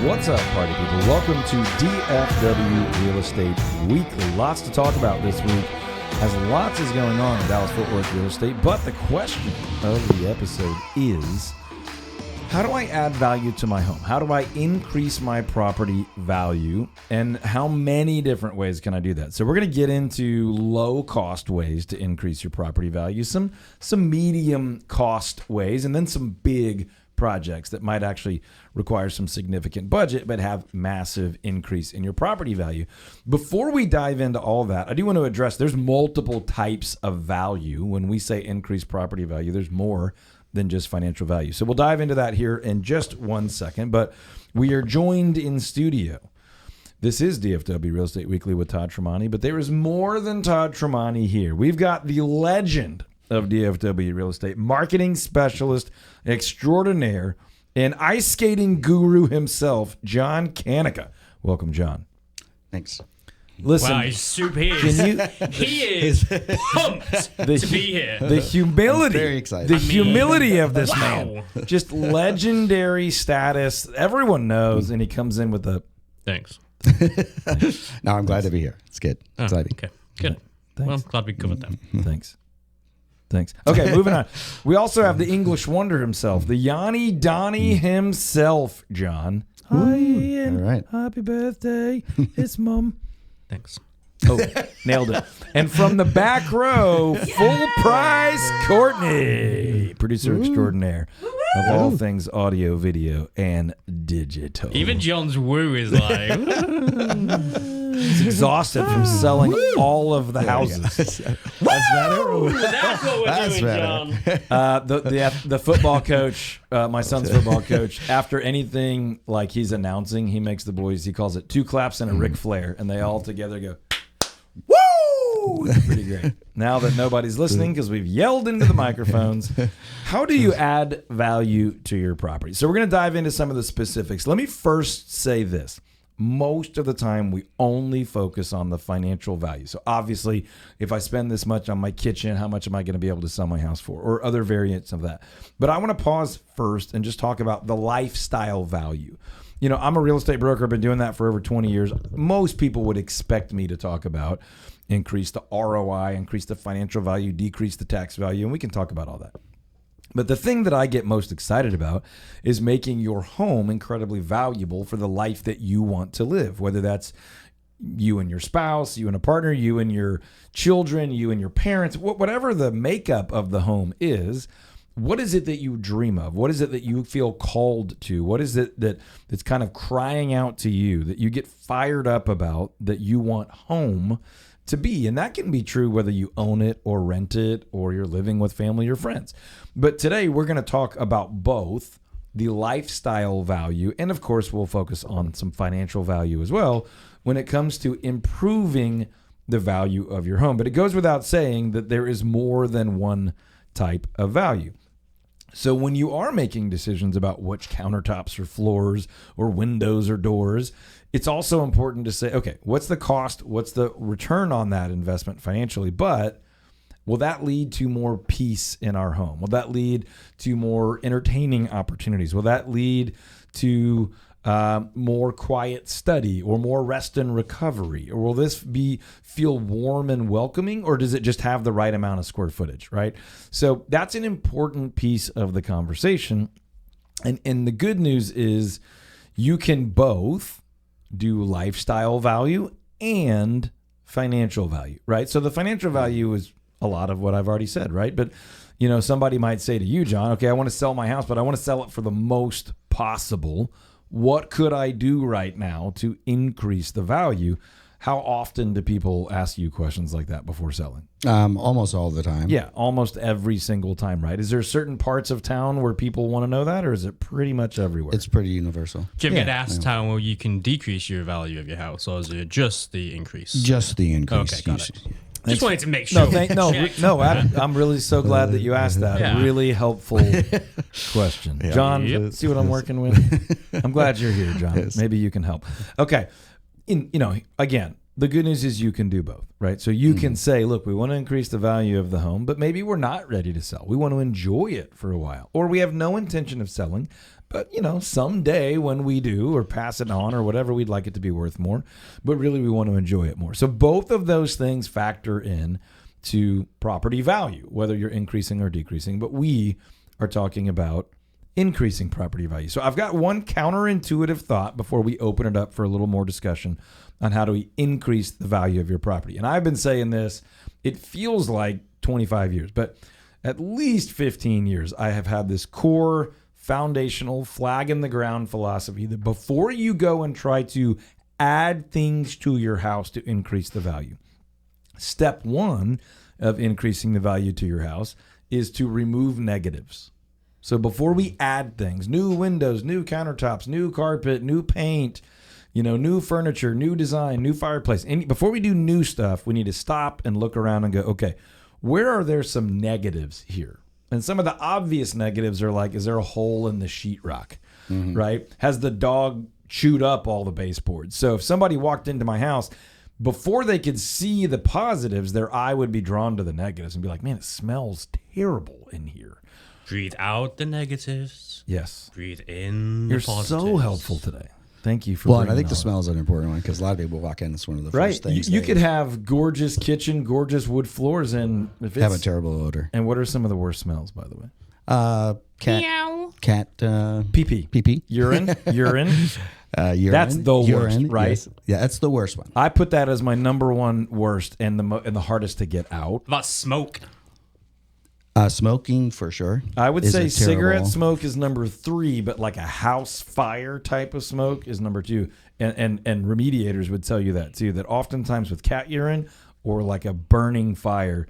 What's up, party people? Welcome to DFW Real Estate Weekly. Lots to talk about this week, as lots is going on in Dallas-Fort Worth real estate. But the question of the episode is, how do I add value to my home? How do I increase my property value? And how many different ways can I do that? So we're going to get into low-cost ways to increase your property value, some medium-cost ways, and then some big projects that might actually require some significant budget but have massive increase in your property value. Before we dive into all that, I do want to address there's multiple types of value. When we say increased property value, there's more than just financial value. So we'll dive into that here in just 1 second, but we are joined in studio. This is DFW Real Estate Weekly with Todd Tramonte, but there is more than Todd Tramonte here. We've got the legend of DFW Real Estate, marketing specialist extraordinaire, and ice skating guru himself, John Kanika. Welcome, John. Thanks. Listen, wow, he's super. He is pumped to be here. The humility, I'm very excited. The humility of this man, just legendary status. Everyone knows, and he comes in with a thanks. No, I'm glad to be here. It's good. Exciting. Okay, good. Thanks. Well, I'm glad we covered that. Thanks. Okay, moving on. We also have the English wonder himself, the Yanni Donnie himself, John. Hi, Ian. All right. Happy birthday. It's Mum. Thanks. Oh, nailed it. And from the back row, full price Courtney, producer extraordinaire of all things audio, video, and digital. Even John's woo is like. He's exhausted from selling all of the houses. That's better. That's what we're doing, John. The football coach, my son's football coach, after anything like he's announcing, he makes the boys, he calls it 2 claps and a Ric Flair, and they all together go, woo! It's pretty great. Now that nobody's listening because we've yelled into the microphones, how do you add value to your property? So we're going to dive into some of the specifics. Let me first say this. Most of the time, we only focus on the financial value. So obviously, if I spend this much on my kitchen, how much am I going to be able to sell my house for, or other variants of that? But I want to pause first and just talk about the lifestyle value. You know, I'm a real estate broker. I've been doing that for over 20 years. Most people would expect me to talk about increase the ROI, increase the financial value, decrease the tax value, and we can talk about all that. But the thing that I get most excited about is making your home incredibly valuable for the life that you want to live, whether that's you and your spouse, you and a partner, you and your children, you and your parents, whatever the makeup of the home is. What is it that you dream of? What is it that you feel called to? What is it that's kind of crying out to you, that you get fired up about, that you want home to be? And that can be true whether you own it or rent it or you're living with family or friends. But today we're going to talk about both the lifestyle value and, of course, we'll focus on some financial value as well when it comes to improving the value of your home. But it goes without saying that there is more than one type of value. So when you are making decisions about which countertops or floors or windows or doors, it's also important to say, okay, what's the cost? What's the return on that investment financially? But will that lead to more peace in our home? Will that lead to more entertaining opportunities? Will that lead to more quiet study or more rest and recovery? Or will this feel warm and welcoming, or does it just have the right amount of square footage, right? So that's an important piece of the conversation. And the good news is you can both do lifestyle value and financial value, right? So the financial value is a lot of what I've already said, right? But, you know, somebody might say to you, John, okay, I want to sell my house, but I want to sell it for the most possible. What could I do right now to increase the value? How often do people ask you questions like that before selling? Almost all the time. Yeah, almost every single time, right? Is there certain parts of town where people want to know that, or is it pretty much everywhere? It's pretty universal. Do you ever get asked how well you can decrease your value of your house, or is it just the increase? Just the increase. Okay, got it. Just wanted to make sure. I'm really so glad that you asked that. Yeah. Really helpful question. Yeah. John, see what I'm working with? I'm glad you're here, John. Yes. Maybe you can help. Okay. Again, the good news is you can do both, right? So you can say, look, we want to increase the value of the home, but maybe we're not ready to sell. We want to enjoy it for a while, or we have no intention of selling. But, someday when we do or pass it on or whatever, we'd like it to be worth more. But really, we want to enjoy it more. So both of those things factor in to property value, whether you're increasing or decreasing. But we are talking about increasing property value. So I've got one counterintuitive thought before we open it up for a little more discussion on how do we increase the value of your property. And I've been saying this, it feels like 25 years, but at least 15 years, I have had this core foundational flag in the ground philosophy that before you go and try to add things to your house to increase the value, step one of increasing the value to your house is to remove negatives. So before we add things, new windows, new countertops, new carpet, new paint, new furniture, new design, new fireplace, before we do new stuff, we need to stop and look around and go, okay, where are there some negatives here? And some of the obvious negatives are like, is there a hole in the sheetrock, right? Has the dog chewed up all the baseboards? So if somebody walked into my house, before they could see the positives, their eye would be drawn to the negatives and be like, man, it smells terrible in here. Breathe out the negatives. Yes. Breathe in the You're positives. so helpful today. Thank you for Well, and I bringing think the that up. smell is an important one because a lot of people walk in. It's one of the Right. first things. You they could have gorgeous kitchen, gorgeous wood floors, and if it's have a terrible odor. And what are some of the worst smells, by the way? Cat Pee-pee. pee-pee. Urine. Urine. Urine. That's the worst, Urine, right? yes. Yeah, that's the worst one. I put that as my number one worst and the hardest to get out. About smoke. Smoking for sure. I would is say a terrible- cigarette smoke is number 3, but like a house fire type of smoke is number 2. And remediators would tell you that too, that oftentimes with cat urine or like a burning fire,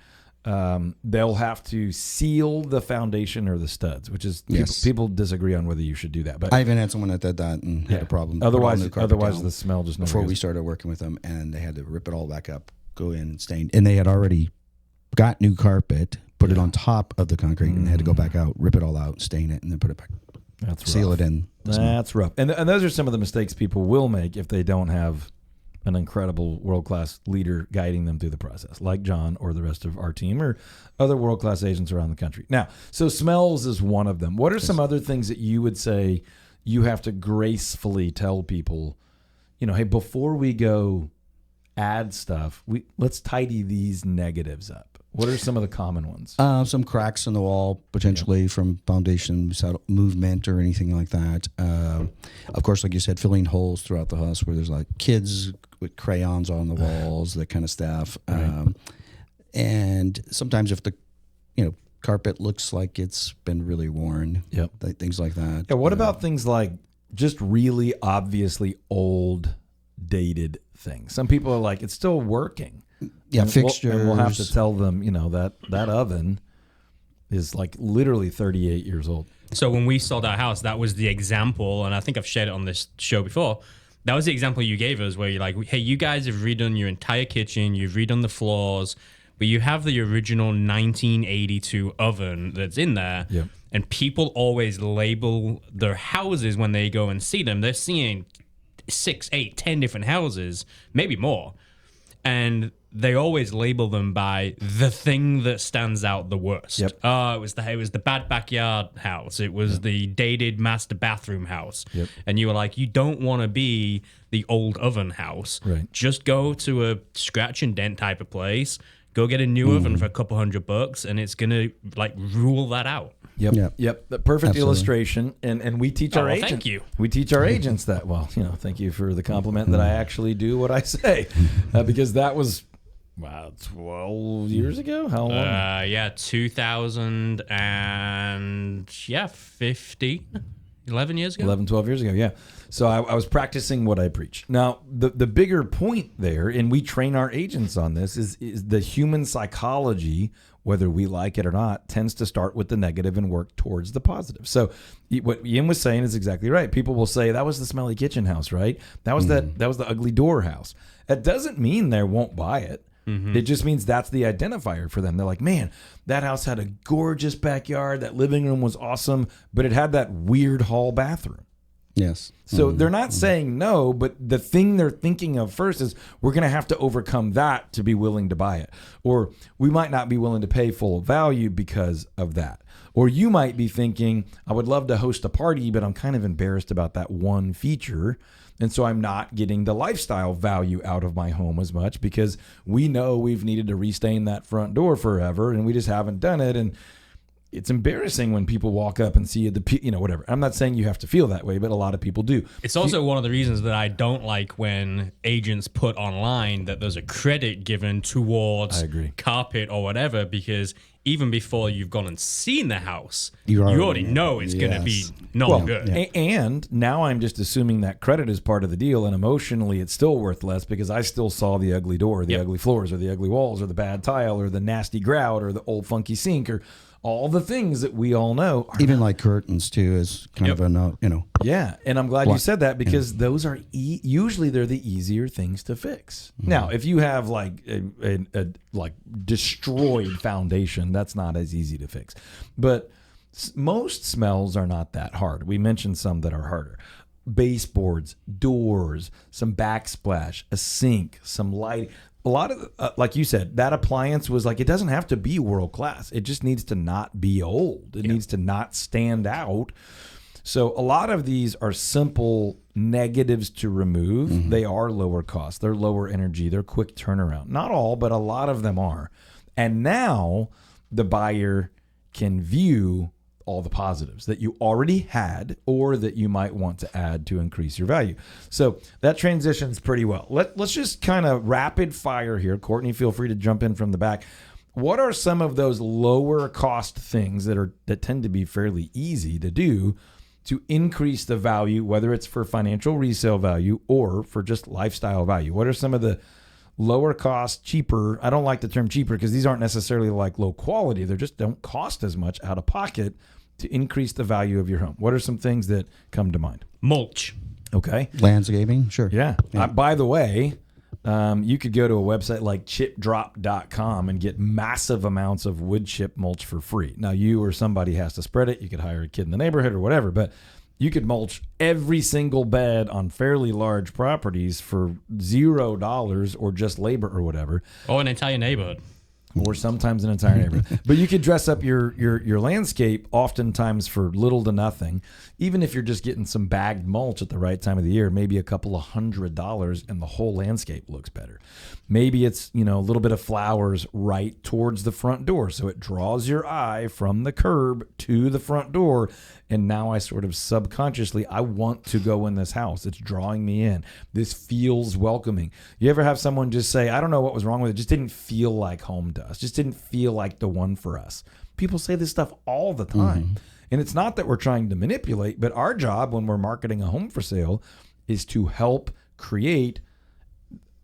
they'll have to seal the foundation or the studs, which is Yes. people disagree on whether you should do that. But I even had someone that did that and had a problem. Put all Otherwise, new carpet down the smell just never before goes. we started working with them, and they had to rip it all back up, go in and stain, and they had already got new carpet, put it on top of the concrete, and they had to go back out, rip it all out, stain it, and then put it back, That's seal rough. it in. That's rough. And those are some of the mistakes people will make if they don't have an incredible world-class leader guiding them through the process, like John or the rest of our team or other world-class agents around the country. Now, so smells is one of them. What are some other things that you would say you have to gracefully tell people, hey, before we go add stuff, let's tidy these negatives up? What are some of the common ones? Some cracks in the wall, potentially from foundation movement or anything like that. Of course, like you said, filling holes throughout the house where there's like kids with crayons on the walls, that kind of stuff. Right. And sometimes if the carpet looks like it's been really worn, things like that. Yeah, what about things like just really obviously old, dated things? Some people are like, it's still working. Yeah, And fixtures. We'll have to tell them, that oven is like literally 38 years old. So when we sold our house, that was the example, and I think I've shared it on this show before. That was the example you gave us where you're like, hey, you guys have redone your entire kitchen, you've redone the floors, but you have the original 1982 oven that's in there. Yep. And people always label their houses when they go and see them. They're seeing 6, 8, 10 different houses, maybe more. And they always label them by the thing that stands out the worst. Yep. It was the bad backyard house. It was the dated master bathroom house. Yep. And you were like, you don't want to be the old oven house. Right. Just go to a scratch and dent type of place. Go get a new oven for a couple $100, and it's gonna like rule that out. Yep. The perfect Absolutely. illustration. And we teach our well, agents. thank you. We teach our agents that. Well, thank you for the compliment that I actually do what I say, because that was 12 years ago. How long? 2000 and 15, 11 years ago. 11, 12 years ago, yeah. So I was practicing what I preach. Now, the bigger point there, and we train our agents on this, is the human psychology, whether we like it or not, tends to start with the negative and work towards the positive. So what Ian was saying is exactly right. People will say, that was the smelly kitchen house, right? That was that was the ugly door house. That doesn't mean they won't buy it. It just means that's the identifier for them. They're like, man, that house had a gorgeous backyard. That living room was awesome, but it had that weird hall bathroom. Yes. So they're not saying no, but the thing they're thinking of first is we're going to have to overcome that to be willing to buy it. Or we might not be willing to pay full value because of that. Or you might be thinking, I would love to host a party, but I'm kind of embarrassed about that one feature. And so I'm not getting the lifestyle value out of my home as much because we know we've needed to restain that front door forever and we just haven't done it. And it's embarrassing when people walk up and see whatever. I'm not saying you have to feel that way, but a lot of people do. It's also one of the reasons that I don't like when agents put online that there's a credit given towards carpet or whatever, because even before you've gone and seen the house, you already know it's going to be not good. Yeah. And now I'm just assuming that credit is part of the deal, and emotionally it's still worth less because I still saw the ugly door, or the ugly floors, or the ugly walls, or the bad tile, or the nasty grout, or the old funky sink, or all the things that we all know. Even like curtains too is kind of a Yeah, and I'm glad you said that because those are usually they're the easier things to fix. Now, if you have like a destroyed foundation, that's not as easy to fix. But most smells are not that hard. We mentioned some that are harder. Baseboards, doors, some backsplash, a sink, some lighting. A lot of, like you said, that appliance was like, it doesn't have to be world class. It just needs to not be old. It needs to not stand out. So a lot of these are simple negatives to remove. They are lower cost. They're lower energy. They're quick turnaround. Not all, but a lot of them are. And now the buyer can view all the positives that you already had or that you might want to add to increase your value. So that transitions pretty well. Let's just kind of rapid fire here. Courtney, feel free to jump in from the back. What are some of those lower cost things that tend to be fairly easy to do to increase the value, whether it's for financial resale value or for just lifestyle value? What are some of the lower cost, cheaper? I don't like the term cheaper because these aren't necessarily like low quality. They just don't cost as much out of pocket to increase the value of your home. What are some things that come to mind? Mulch. Okay. Landscaping, sure. Yeah. By the way, you could go to a website like chipdrop.com and get massive amounts of wood chip mulch for free. Now, you or somebody has to spread it. You could hire a kid in the neighborhood or whatever, but you could mulch every single bed on fairly large properties for $0 or just labor or whatever. Or an entire neighborhood. Or sometimes an entire neighborhood. But you could dress up your landscape oftentimes for little to nothing. Even if you're just getting some bagged mulch at the right time of the year, maybe a couple of $100 and the whole landscape looks better. Maybe it's, a little bit of flowers right towards the front door. So it draws your eye from the curb to the front door. And now I sort of subconsciously, I want to go in this house. It's drawing me in. This feels welcoming. You ever have someone just say, I don't know what was wrong with it. Just didn't feel like home to us. Just didn't feel like the one for us. People say this stuff all the time. And it's not that we're trying to manipulate, but our job when we're marketing a home for sale is to help create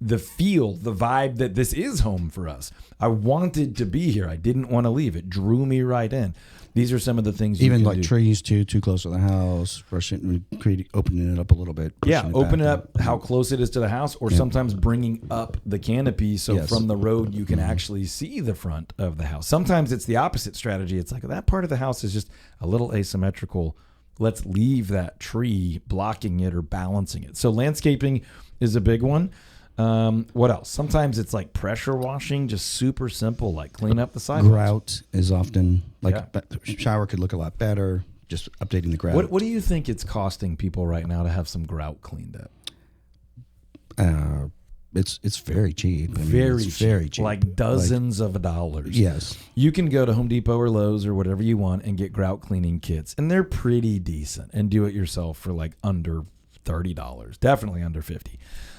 the feel, the vibe that this is home for us. I wanted to be here. I didn't want to leave. It drew me right in. These are some of the things you even can like do. Trees too close to the house, opening it up a little bit. Open it up how close it is to the house, or sometimes bringing up the canopy so from the road you can actually see the front of the house. Sometimes it's the opposite strategy. It's like that part of the house is just a little asymmetrical. Let's leave that tree blocking it or balancing it. So landscaping is a big one. What else? Sometimes it's like pressure washing, just super simple, like clean up the sidewalks. Grout is often shower could look a lot better. Just updating the grout. What do you think it's costing people right now to have some grout cleaned up? It's very cheap. Very cheap. Like dozens of dollars. Yes. You can go to Home Depot or Lowe's or whatever you want and get grout cleaning kits, and they're pretty decent, and do it yourself for like under $30, definitely under $50.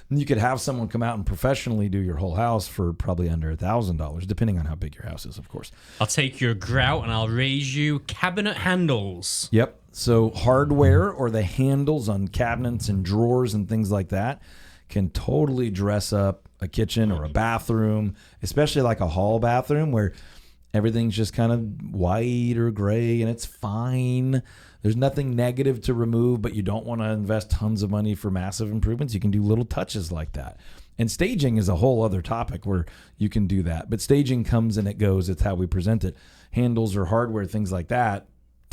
And you could have someone come out and professionally do your whole house for probably under $1,000, depending on how big your house is, of course. I'll take your grout and I'll raise you cabinet handles. Yep. So hardware or the handles on cabinets and drawers and things like that can totally dress up a kitchen or a bathroom, especially like a hall bathroom where everything's just kind of white or gray and it's fine. There's nothing negative to remove, but you don't want to invest tons of money for massive improvements. You can do little touches like that. And staging is a whole other topic where you can do that. But staging comes and it goes. It's how we present it. Handles or hardware, things like that,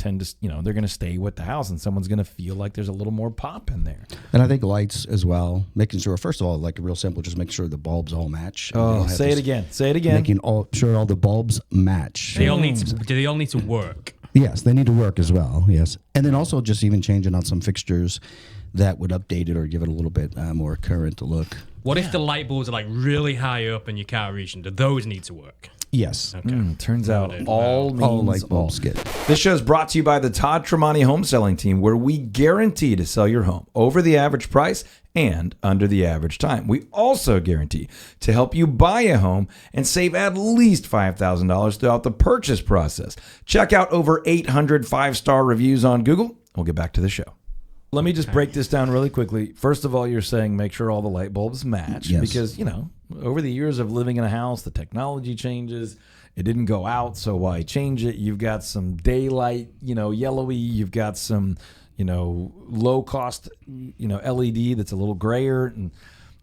tend to, they're going to stay with the house, and someone's going to feel like there's a little more pop in there. And I think lights as well, making sure, first of all, like real simple, just make sure the bulbs all match. Oh, say it again. Say it again. Making sure all the bulbs match. Do they all need to work? Yes, they need to work as well. Yes. And then also just even changing out some fixtures that would update it or give it a little bit more current look. What if the light bulbs are like really high up and you can't reach them? Do those need to work? Yes. Okay. Turns out all light bulbs get. This show is brought to you by the Todd Tramonte home selling team, where we guarantee to sell your home over the average price and under the average time. We also guarantee to help you buy a home and save at least $5,000 throughout the purchase process. Check out over 800 5-star reviews on Google. We'll get back to the show. Let me just break this down really quickly. First of all, you're saying make sure all the light bulbs match, because, over the years of living in a house, the technology changes. It didn't go out, so why change it? You've got some daylight, yellowy. You've got some, low cost, LED that's a little grayer. And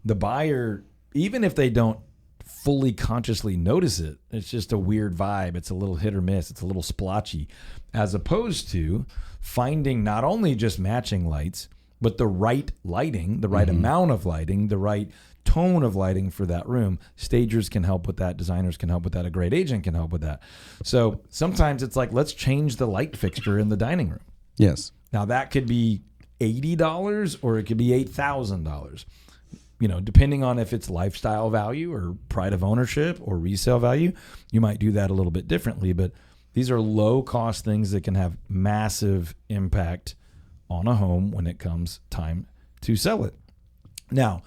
the buyer, even if they don't fully consciously notice it, it's just a weird vibe. It's a little hit or miss. It's a little splotchy, as opposed to finding not only just matching lights, but the right lighting, the right amount of lighting, the right tone of lighting for that room. Stagers can help with that. Designers can help with that. A great agent can help with that. So sometimes it's like, let's change the light fixture in the dining room. Yes. Now that could be $80 or it could be $8,000. Depending on if it's lifestyle value or pride of ownership or resale value, you might do that a little bit differently. But these are low cost things that can have massive impact on a home when it comes time to sell it. Now,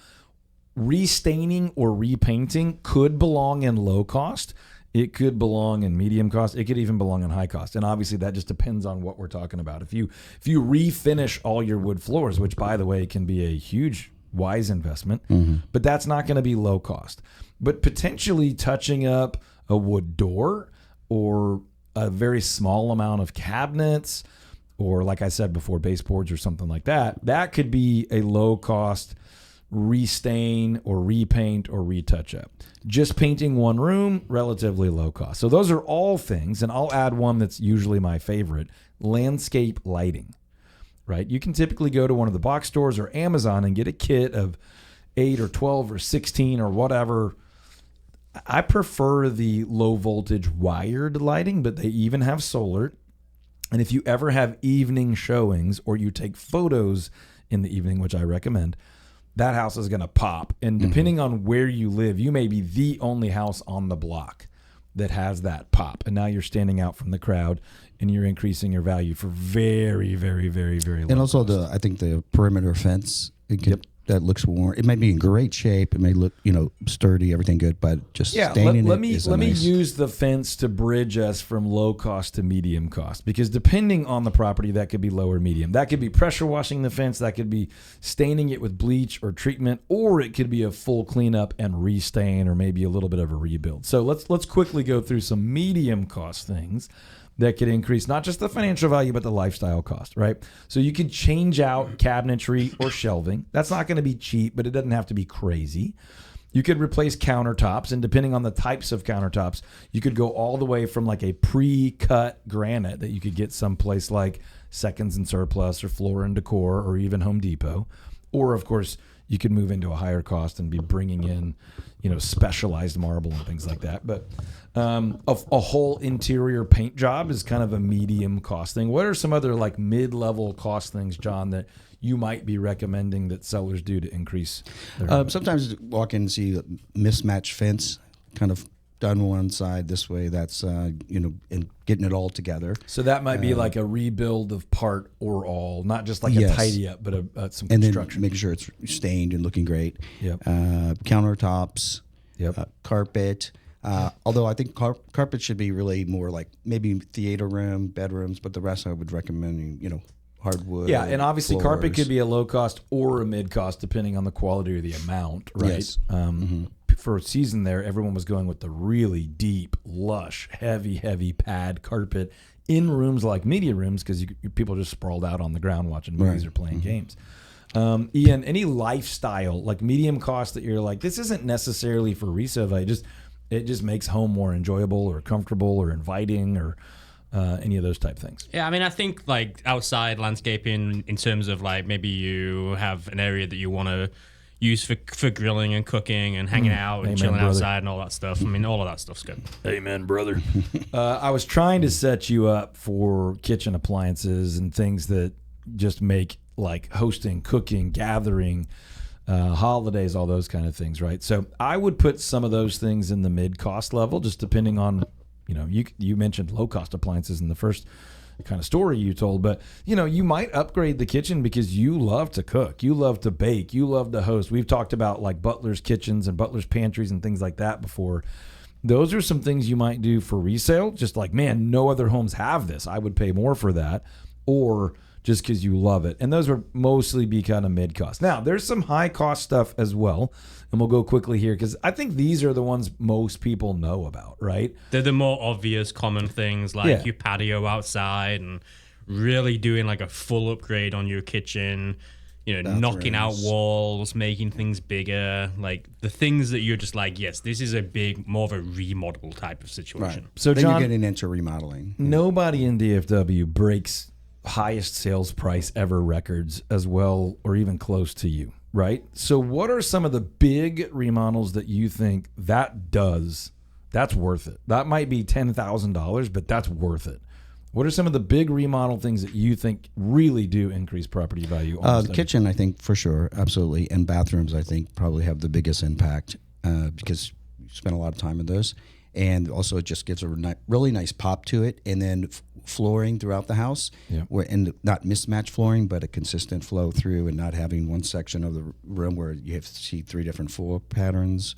restaining or repainting could belong in low cost. It could belong in medium cost. It could even belong in high cost. And obviously that just depends on what we're talking about. If you refinish all your wood floors, which by the way can be a huge wise investment, but that's not going to be low cost. But potentially touching up a wood door or a very small amount of cabinets, or like I said before, baseboards or something like that, that could be a low cost restain or repaint or retouch up. Just painting one room, relatively low cost. So those are all things, and I'll add one that's usually my favorite, landscape lighting. Right? You can typically go to one of the box stores or Amazon and get a kit of 8 or 12 or 16 or whatever. I prefer the low voltage wired lighting, but they even have solar. And if you ever have evening showings or you take photos in the evening, which I recommend, that house is going to pop. And depending on where you live, you may be the only house on the block that has that pop. And now you're standing out from the crowd and you're increasing your value for very, very, very, very low. And also I think the perimeter fence, that looks worn. It may be in great shape. It may look, sturdy, everything good, but just staining let me use the fence to bridge us from low cost to medium cost, because depending on the property, that could be low or medium. That could be pressure washing the fence. That could be staining it with bleach or treatment, or it could be a full cleanup and restain, or maybe a little bit of a rebuild. So let's quickly go through some medium cost things that could increase not just the financial value, but the lifestyle cost, right? So you could change out cabinetry or shelving. That's not going to be cheap, but it doesn't have to be crazy. You could replace countertops, and depending on the types of countertops, you could go all the way from like a pre-cut granite that you could get someplace like Seconds and Surplus or Floor and Decor or even Home Depot. Or, of course, you could move into a higher cost and be bringing in, specialized marble and things like that. But a whole interior paint job is kind of a medium cost thing. What are some other like mid-level cost things, John, that you might be recommending that sellers do to increase their sometimes walk in and see a mismatched fence, kind of done one side this way, that's and getting it all together. So that might be like a rebuild of part or all, not just like a tidy up, but some and construction. Then making sure it's stained and looking great. Yep. Countertops. Yep. Carpet. Although I think carpet should be really more like maybe theater room, bedrooms, but the rest I would recommend, hardwood. Yeah, and obviously floors. carpet could be a low cost or a mid cost depending on the quality or the amount, right? Yes. For a season there, everyone was going with the really deep, lush, heavy pad carpet in rooms like media rooms because people just sprawled out on the ground watching movies or playing games. Ian, any lifestyle, like medium cost that you're like, this isn't necessarily for resale value, it just makes home more enjoyable or comfortable or inviting or any of those type things. Yeah, I mean, I think like outside landscaping in terms of like maybe you have an area that you want to use for grilling and cooking and hanging out and Amen, chilling brother. outside and all that stuff. I mean, all of that stuff's good. Amen, brother. I was trying to set you up for kitchen appliances and things that just make like hosting, cooking, gathering, holidays, all those kind of things, right? So I would put some of those things in the mid-cost level, just depending on, you mentioned low-cost appliances in the first kind of story you told, but you might upgrade the kitchen because you love to cook, you love to bake, you love to host. We've talked about like butler's kitchens and butler's pantries and things like that before. Those are some things you might do for resale, just like, man, no other homes have this, I would pay more for that, or just because you love it. And those would mostly be kind of mid-cost. Now, there's some high-cost stuff as well, and we'll go quickly here because I think these are the ones most people know about, right? They're the more obvious common things like your patio outside and really doing like a full upgrade on your kitchen, knocking out walls, making things bigger, like the things that you're just like, yes, this is more of a remodel type of situation. Right. So then John, you're getting into remodeling. nobody in DFW breaks highest sales price ever records as well or even close to you, right? So what are some of the big remodels that you think that's worth it? That might be $10,000, but that's worth it. What are some of the big remodel things that you think really do increase property value? The kitchen, I think, for sure, absolutely. And bathrooms, I think, probably have the biggest impact because you spend a lot of time in those. And also it just gives a really nice pop to it. And then flooring throughout the house, and not mismatched flooring, but a consistent flow through and not having one section of the room where you have to see 3 different floor patterns,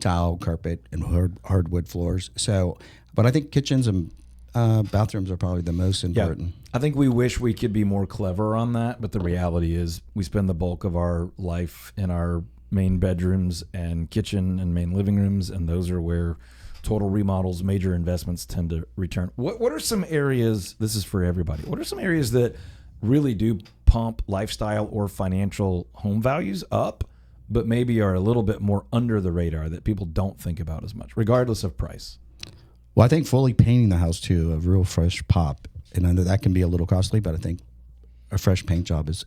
tile, carpet, and hardwood floors. So, but I think kitchens and bathrooms are probably the most important. I think we wish we could be more clever on that, but the reality is we spend the bulk of our life in our main bedrooms and kitchen and main living rooms, and those are where total remodels, major investments tend to return. What are some areas, this is for everybody, what are some areas that really do pump lifestyle or financial home values up, but maybe are a little bit more under the radar that people don't think about as much, regardless of price? Well, I think fully painting the house too, a real fresh pop. And I know that can be a little costly, but I think a fresh paint job is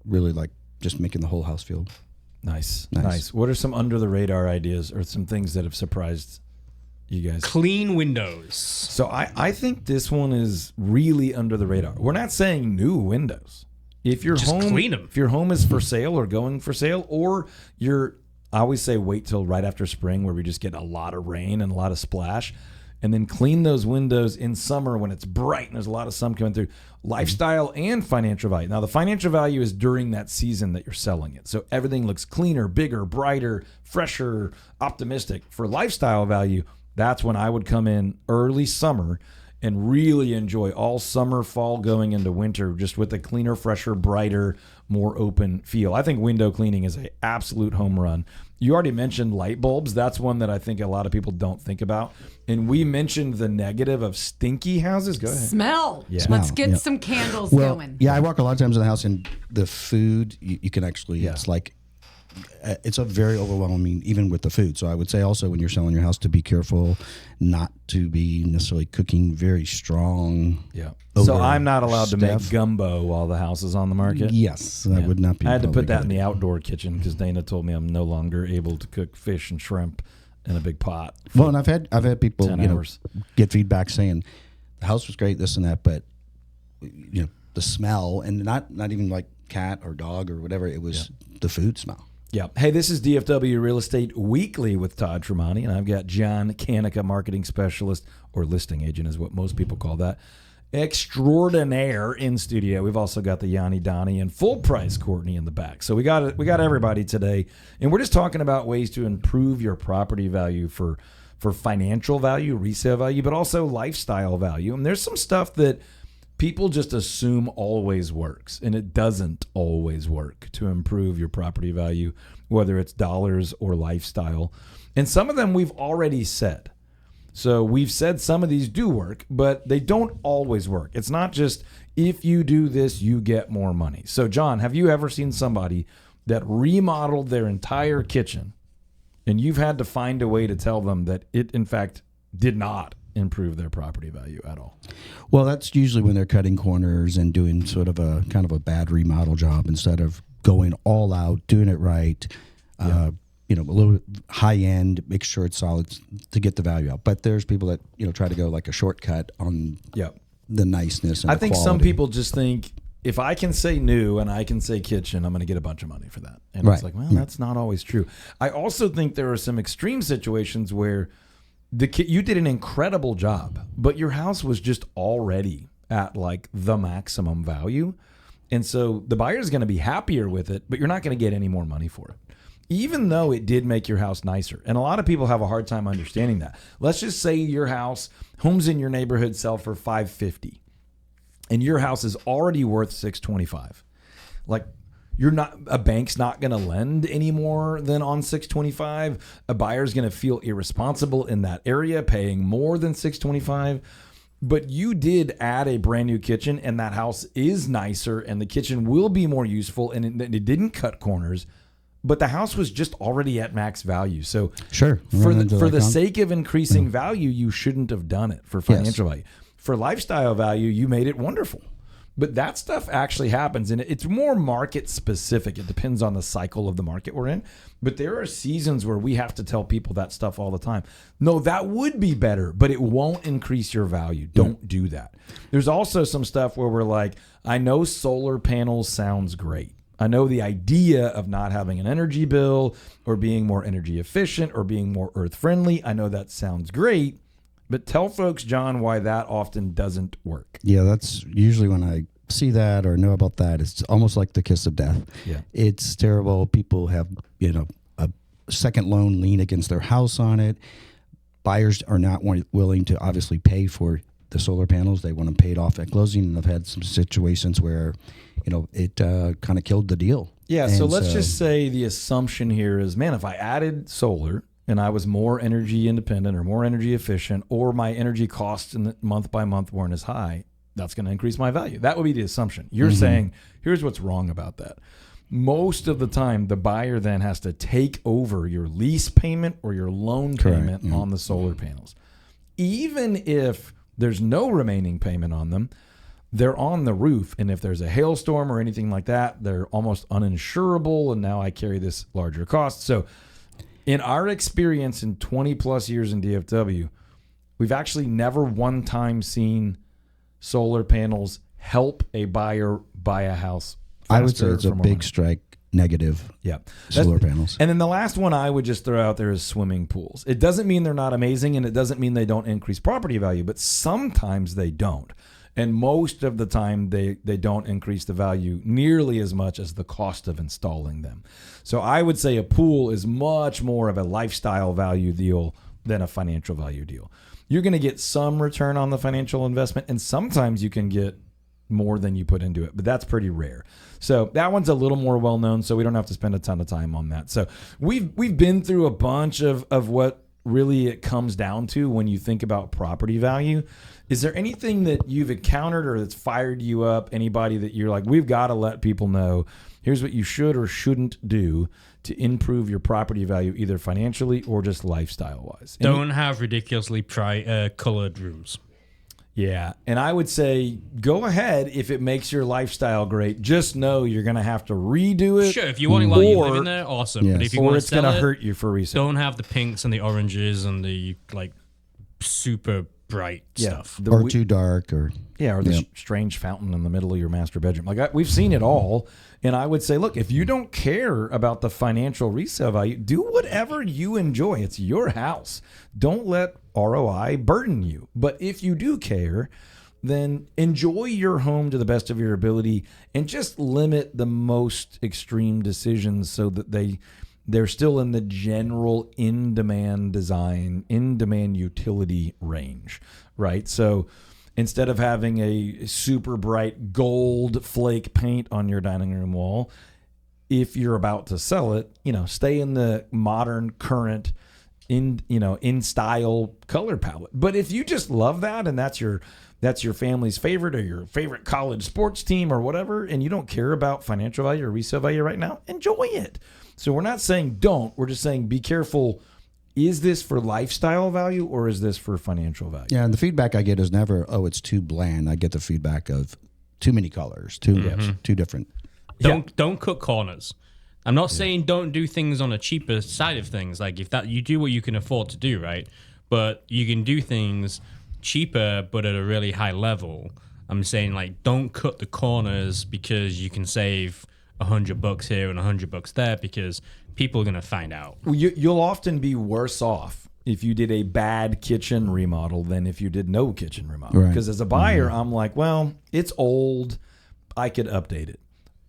really like just making the whole house feel nice. What are some under the radar ideas or some things that have surprised you guys? Clean windows. So I think this one is really under the radar. We're not saying new windows. If your Just home, clean 'em. If your home is for sale or going for sale, or I always say wait till right after spring where we just get a lot of rain and a lot of splash, and then clean those windows in summer when it's bright and there's a lot of sun coming through. Lifestyle and financial value. Now the financial value is during that season that you're selling it. So everything looks cleaner, bigger, brighter, fresher, optimistic. For lifestyle value, that's when I would come in early summer and really enjoy all summer, fall, going into winter, just with a cleaner, fresher, brighter, more open feel. I think window cleaning is an absolute home run. You already mentioned light bulbs. That's one that I think a lot of people don't think about. And we mentioned the negative of stinky houses. Go ahead. Smell. Yeah. Let's Smell, get some candles Well, going. yeah, I walk a lot of times in the house, and the food you can actually, it's like, it's a very overwhelming, even with the food. So I would say also when you're selling your house to be careful not to be necessarily cooking very strong. Yeah. So odor I'm not allowed to make stuff. gumbo while the house is on the market. Yes, that Yeah. would not be. I had to probably put that in good. the outdoor kitchen because Dana told me I'm no longer able to cook fish and shrimp in a big pot. Well, and I've had people 10 hours. get feedback saying the house was great, this and that, but the smell, and not even like cat or dog or whatever, it was the food smell. Yeah. Hey, this is DFW Real Estate Weekly with Todd Tramonte, and I've got John Kanika, marketing specialist, or listing agent is what most people call that, extraordinaire in studio. We've also got the Yanni Donnie and full price Courtney in the back. So we got everybody today, and we're just talking about ways to improve your property value for financial value, resale value, but also lifestyle value. And there's some stuff that people just assume always works, and it doesn't always work to improve your property value, whether it's dollars or lifestyle. And some of them we've already said. So we've said some of these do work, but they don't always work. It's not just if you do this, you get more money. So John, have you ever seen somebody that remodeled their entire kitchen and you've had to find a way to tell them that it in fact did not improve their property value at all. Well, that's usually when they're cutting corners and doing sort of a kind of a bad remodel job instead of going all out, doing it right. A little high end, make sure it's solid to get the value out. But there's people that try to go like a shortcut on the niceness. And I the think some quality. people just think if I can say new and I can say kitchen, I'm going to get a bunch of money for that. And Right. it's like, well, that's not always true. I also think there are some extreme situations where you did an incredible job, but your house was just already at like the maximum value. And so the buyer's going to be happier with it, but you're not going to get any more money for it, even though it did make your house nicer. And a lot of people have a hard time understanding that. Let's just say your homes in your neighborhood sell for $550 and your house is already worth $625. Like, a bank's not going to lend any more than on $625. A buyer's going to feel irresponsible in that area paying more than $625. But you did add a brand new kitchen, and that house is nicer, and the kitchen will be more useful, and it didn't cut corners. But the house was just already at max value. So Sure. for the sake of increasing value, you shouldn't have done it for financial value. For lifestyle value, you made it wonderful. But that stuff actually happens, and it's more market specific. It depends on the cycle of the market we're in. But there are seasons where we have to tell people that stuff all the time. No, that would be better, but it won't increase your value. Don't do that. There's also some stuff where we're like, I know solar panels sounds great. I know the idea of not having an energy bill or being more energy efficient or being more earth friendly. I know that sounds great. But tell folks, John, why that often doesn't work. Yeah, that's usually when I see that or know about that. It's almost like the kiss of death. Yeah. It's terrible. People have, a second loan lien against their house on it. Buyers are not willing to obviously pay for the solar panels. They want them paid off at closing. And I've had some situations where, it kind of killed the deal. Yeah, so let's just say the assumption here is, man, if I added solar and I was more energy independent or more energy efficient, or my energy costs in the month by month weren't as high, that's going to increase my value. That would be the assumption. You're saying, here's what's wrong about that. Most of the time, the buyer then has to take over your lease payment or your loan payment on the solar panels. Even if there's no remaining payment on them, they're on the roof. And if there's a hailstorm or anything like that, they're almost uninsurable. And now I carry this larger cost. So in our experience in 20 plus years in DFW, we've actually never one time seen solar panels help a buyer buy a house faster. I would say it's a big strike negative. Yeah. Solar panels. And then the last one I would just throw out there is swimming pools. It doesn't mean they're not amazing, and it doesn't mean they don't increase property value, but sometimes they don't. And most of the time, they don't increase the value nearly as much as the cost of installing them. So I would say a pool is much more of a lifestyle value deal than a financial value deal. You're going to get some return on the financial investment, and sometimes you can get more than you put into it, but that's pretty rare. So that one's a little more well-known, so we don't have to spend a ton of time on that. So we've been through a bunch of what really it comes down to when you think about property value. Is there anything that you've encountered or that's fired you up? Anybody that you're like, we've got to let people know, here's what you should or shouldn't do to improve your property value, either financially or just lifestyle-wise? Don't have ridiculously colored rooms. Yeah, and I would say go ahead if it makes your lifestyle great. Just know you're going to have to redo it. Sure, if you want it while you live in there, awesome. Yes. But if you or want to it's going sell to it, hurt you for resale. don't have the pinks and the oranges and the super bright stuff. Or too dark or... Yeah, or the strange fountain in the middle of your master bedroom. Like we've seen it all. And I would say, look, if you don't care about the financial resale value, do whatever you enjoy. It's your house. Don't let ROI burden you. But if you do care, then enjoy your home to the best of your ability and just limit the most extreme decisions so that they're still in the general in-demand design, in-demand utility range, right? So instead of having a super bright gold flake paint on your dining room wall, if you're about to sell it, stay in the modern, current, in style color palette. But if you just love that and that's your family's favorite or your favorite college sports team or whatever, and you don't care about financial value or resale value right now, enjoy it. So we're not saying don't. We're just saying be careful is this for lifestyle value or is this for financial value? Yeah, and the feedback I get is never, oh, it's too bland. I get the feedback of too many colors, too different. Don't cut corners. I'm not saying don't do things on a cheaper side of things. Like if that you do what you can afford to do, right? But you can do things cheaper but at a really high level. I'm saying like don't cut the corners because you can save $100 here and $100 there because people are going to find out. Well, you'll often be worse off if you did a bad kitchen remodel than if you did no kitchen remodel. Because as a buyer, I'm like, well, it's old. I could update it.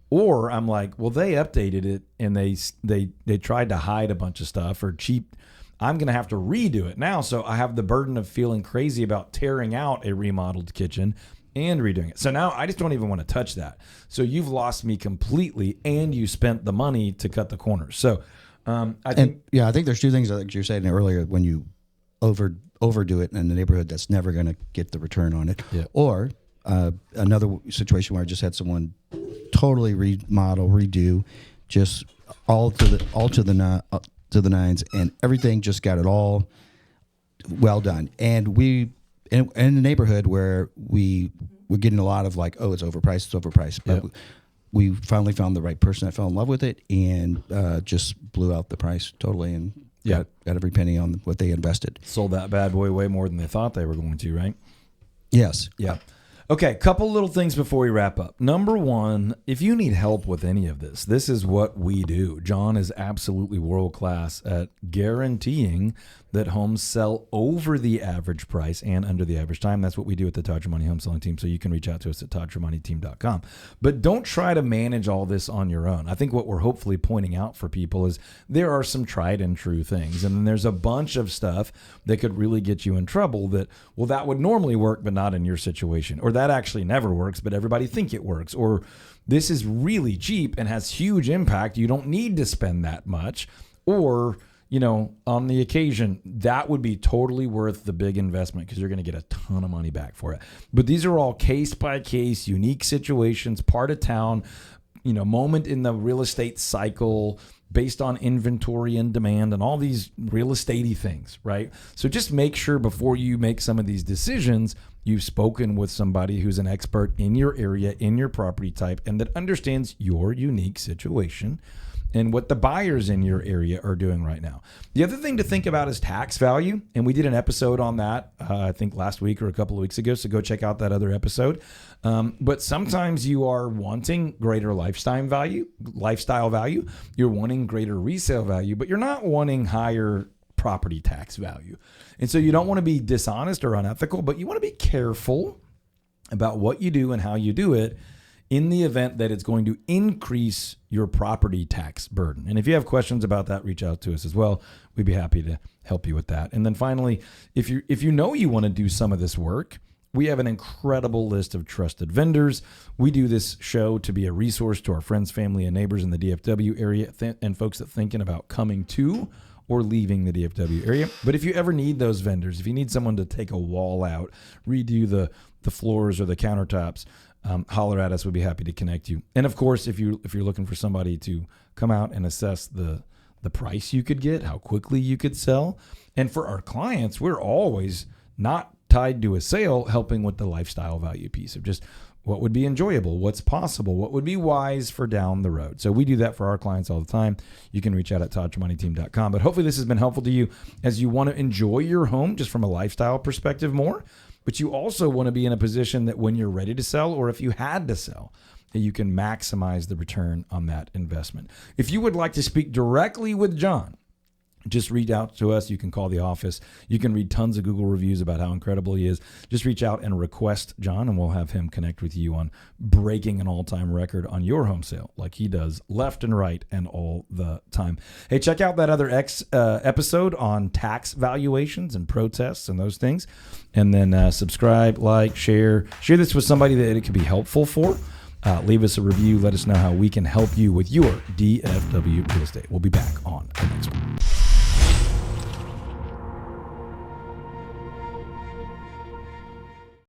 Or I'm like, well, they updated it and they tried to hide a bunch of stuff or cheap. I'm going to have to redo it now. So I have the burden of feeling crazy about tearing out a remodeled kitchen and redoing it. So now I just don't even want to touch that. So you've lost me completely and you spent the money to cut the corners. So I think there's two things like you're saying earlier. When you overdo it in the neighborhood, that's never going to get the return on it. Yeah. Or another situation where I just had someone totally remodel, redo, just all to the nines, and everything just got it all well done. And we in a neighborhood where we're getting a lot of like, oh, it's overpriced. But we finally found the right person that fell in love with it and just blew out the price totally and got every penny on what they invested. Sold that bad boy way more than they thought they were going to, right? Yes. Yeah. Okay, couple little things before we wrap up. Number one, if you need help with any of this, this is what we do. John is absolutely world-class at guaranteeing that homes sell over the average price and under the average time. That's what we do at the Todd Tramonte Home Selling Team, so you can reach out to us at toddtramonteteam.com. But don't try to manage all this on your own. I think what we're hopefully pointing out for people is there are some tried and true things, and then there's a bunch of stuff that could really get you in trouble that, well, that would normally work, but not in your situation. Or that actually never works, but everybody think it works. Or this is really cheap and has huge impact. You don't need to spend that much. Or, you know, on the occasion, that would be totally worth the big investment because you're going to get a ton of money back for it. But these are all case by case, unique situations, part of town, you know, moment in the real estate cycle based on inventory and demand and all these real estate-y things, right? So just make sure before you make some of these decisions, you've spoken with somebody who's an expert in your area, in your property type, and that understands your unique situation and what the buyers in your area are doing right now. The other thing to think about is tax value. And we did an episode on that, I think last week or a couple of weeks ago. So go check out that other episode. But sometimes you are wanting greater lifestyle value. You're wanting greater resale value, but you're not wanting higher property tax value. And so you don't want to be dishonest or unethical, but you want to be careful about what you do and how you do it in the event that it's going to increase your property tax burden. And if you have questions about that, reach out to us as well. We'd be happy to help you with that. And then finally, if you know you want to do some of this work, we have an incredible list of trusted vendors. We do this show to be a resource to our friends, family, and neighbors in the DFW area and folks that are thinking about coming to or leaving the DFW area. But if you ever need those vendors, if you need someone to take a wall out, redo the floors or the countertops, holler at us. We'd be happy to connect you. And of course, if you're looking for somebody to come out and assess the price you could get, how quickly you could sell. And for our clients, we're always not tied to a sale, helping with the lifestyle value piece of just what would be enjoyable, what's possible, what would be wise for down the road. So we do that for our clients all the time. You can reach out at toddtramonteteam.com. But hopefully this has been helpful to you as you want to enjoy your home just from a lifestyle perspective more. But you also want to be in a position that when you're ready to sell, or if you had to sell, that you can maximize the return on that investment. If you would like to speak directly with John, just reach out to us. You can call the office. You can read tons of Google reviews about how incredible he is. Just reach out and request John, and we'll have him connect with you on breaking an all-time record on your home sale like he does left and right and all the time. Hey, check out that other episode on tax valuations and protests and those things. And then subscribe, like, share this with somebody that it could be helpful for. Leave us a review. Let us know how we can help you with your DFW real estate. We'll be back on the next one.